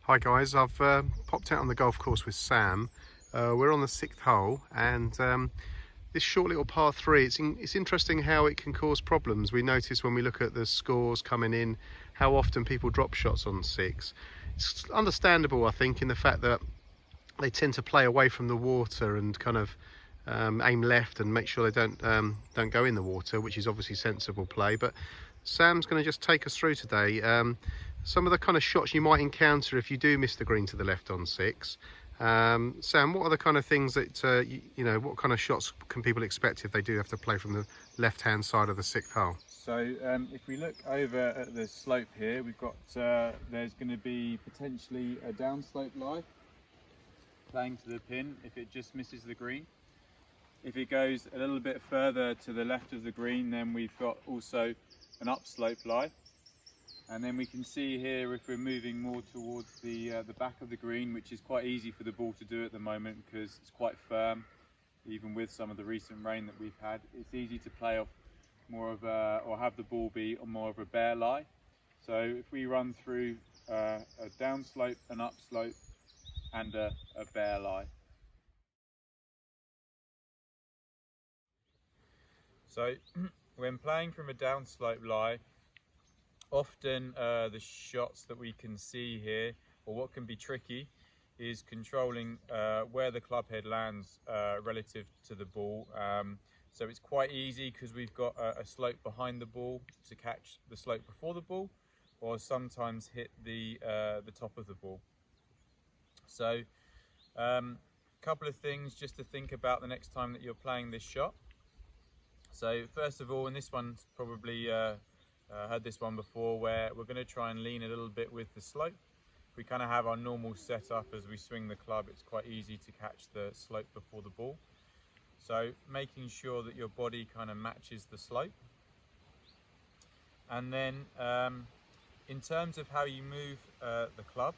Hi guys, I've popped out on the golf course with Sam. We're on the 6th hole, and this short little par 3, it's interesting how it can cause problems. We notice when we look at the scores coming in how often people drop shots on 6. It's understandable, I think, in the fact that they tend to play away from the water and kind of aim left and make sure they don't go in the water, which is obviously sensible play. But Sam's going to just take us through today some of the kind of shots you might encounter if you do miss the green to the left on 6. Sam, what are the kind of things that you know, what kind of shots can people expect if they do have to play from the left hand side of the 6th hole? So if we look over at the slope here, we've got there's going to be potentially a downslope lie playing to the pin if it just misses the green. If it goes a little bit further to the left of the green, then we've got also an upslope lie. And then we can see here, if we're moving more towards the back of the green, which is quite easy for the ball to do at the moment because it's quite firm, even with some of the recent rain that we've had. It's easy to play off more of a, or have the ball be more of a bare lie. So if we run through a downslope, an upslope, and a bare lie. So when playing from a downslope lie, often the shots that we can see here, or what can be tricky, is controlling where the club head lands relative to the ball. So it's quite easy because we've got a slope behind the ball to catch the slope before the ball, or sometimes hit the top of the ball. So a couple of things just to think about the next time that you're playing this shot. So first of all, and this one's probably heard this one before, where we're going to try and lean a little bit with the slope. We kind of have our normal setup as we swing the club. It's quite easy to catch the slope before the ball. So making sure that your body kind of matches the slope. And then in terms of how you move the club,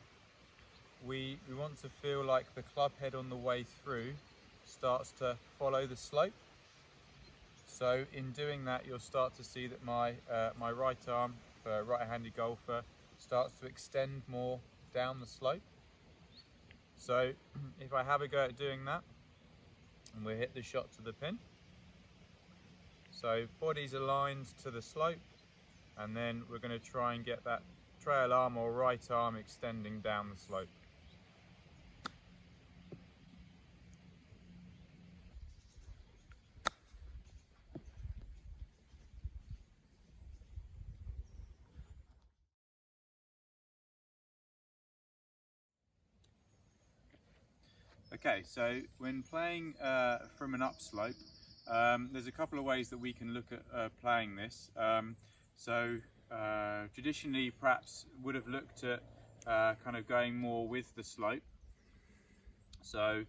we want to feel like the club head on the way through starts to follow the slope. So in doing that, you'll start to see that my right arm, for a right-handed golfer, starts to extend more down the slope. So if I have a go at doing that, and we'll hit the shot to the pin. So body's aligned to the slope, and then we're going to try and get that trail arm or right arm extending down the slope. Okay, so when playing from an upslope, there's a couple of ways that we can look at playing this. Traditionally, perhaps would have looked at kind of going more with the slope. So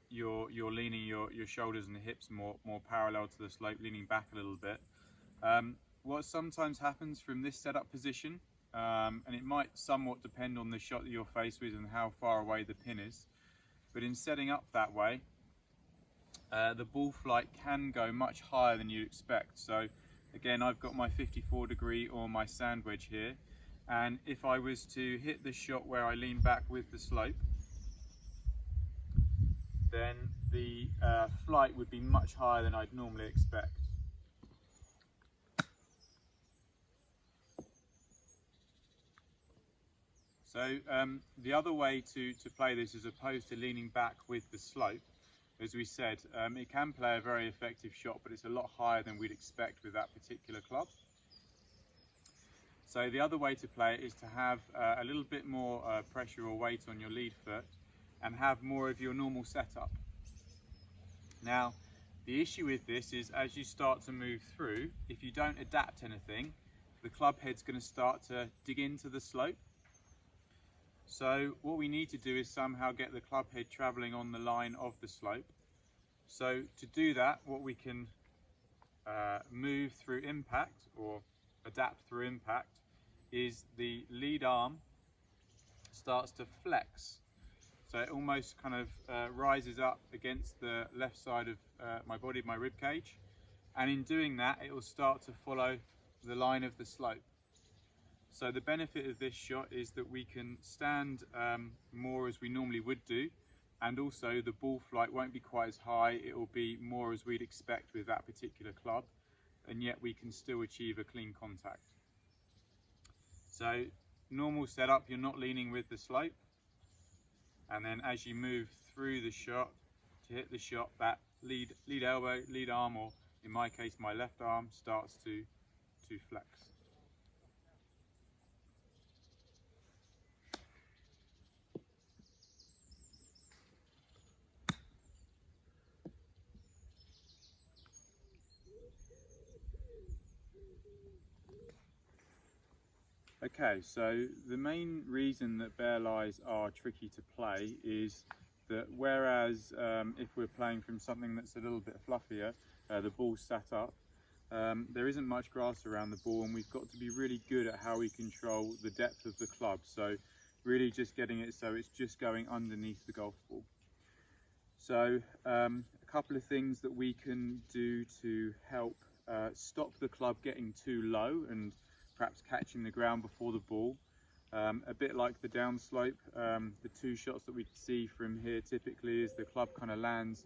you're leaning your shoulders and the hips more parallel to the slope, leaning back a little bit. What sometimes happens from this setup position, and it might somewhat depend on the shot that you're faced with and how far away the pin is. But in setting up that way, the ball flight can go much higher than you'd expect. So again, I've got my 54° or my sand wedge here, and if I was to hit the shot where I lean back with the slope, then the flight would be much higher than I'd normally expect. So the other way to play this, as opposed to leaning back with the slope, as we said, it can play a very effective shot, but it's a lot higher than we'd expect with that particular club. So the other way to play it is to have a little bit more pressure or weight on your lead foot and have more of your normal setup. Now, the issue with this is as you start to move through, if you don't adapt anything, the club head's going to start to dig into the slope. So what we need to do is somehow get the club head travelling on the line of the slope. So to do that, what we can move through impact, or adapt through impact, is the lead arm starts to flex. So it almost kind of rises up against the left side of my body, my rib cage. And in doing that, it will start to follow the line of the slope. So the benefit of this shot is that we can stand more as we normally would do, and also the ball flight won't be quite as high, it will be more as we'd expect with that particular club, and yet we can still achieve a clean contact. So normal setup, you're not leaning with the slope, and then as you move through the shot to hit the shot, that lead elbow, lead arm, or in my case my left arm, starts to flex. Okay, so the main reason that bear lies are tricky to play is that whereas if we're playing from something that's a little bit fluffier, the ball's sat up, there isn't much grass around the ball, and we've got to be really good at how we control the depth of the club. So really just getting it so it's just going underneath the golf ball. So a couple of things that we can do to help stop the club getting too low and perhaps catching the ground before the ball. A bit like the downslope, the two shots that we see from here typically is the club kind of lands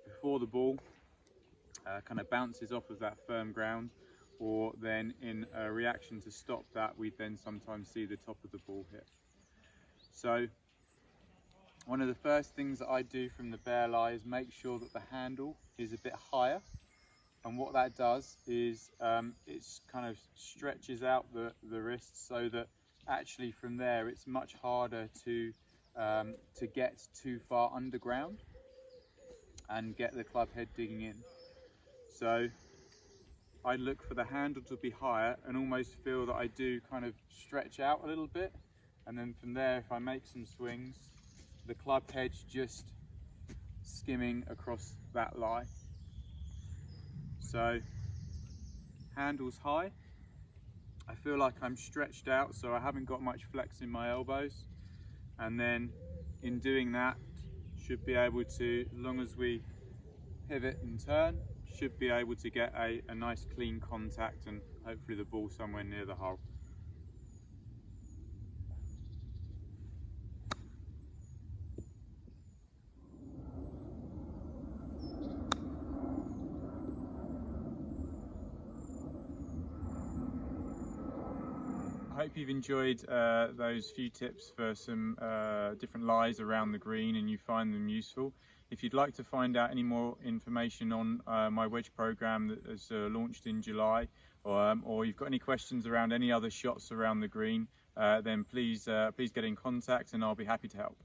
before the ball, kind of bounces off of that firm ground, or then in a reaction to stop that, we then sometimes see the top of the ball hit. So one of the first things that I do from the bear lie is make sure that the handle is a bit higher. And what that does is it kind of stretches out the wrist so that actually from there it's much harder to get too far underground and get the club head digging in. So I look for the handle to be higher and almost feel that I do kind of stretch out a little bit, and then from there if I make some swings, the club head's just skimming across that lie. So handles high, I feel like I'm stretched out, so I haven't got much flex in my elbows, and then in doing that should be able to, as long as we pivot and turn, should be able to get a nice clean contact and hopefully the ball somewhere near the hole. I hope you've enjoyed those few tips for some different lies around the green and you find them useful. If you'd like to find out any more information on my wedge program that has launched in July, or you've got any questions around any other shots around the green, then please get in contact and I'll be happy to help.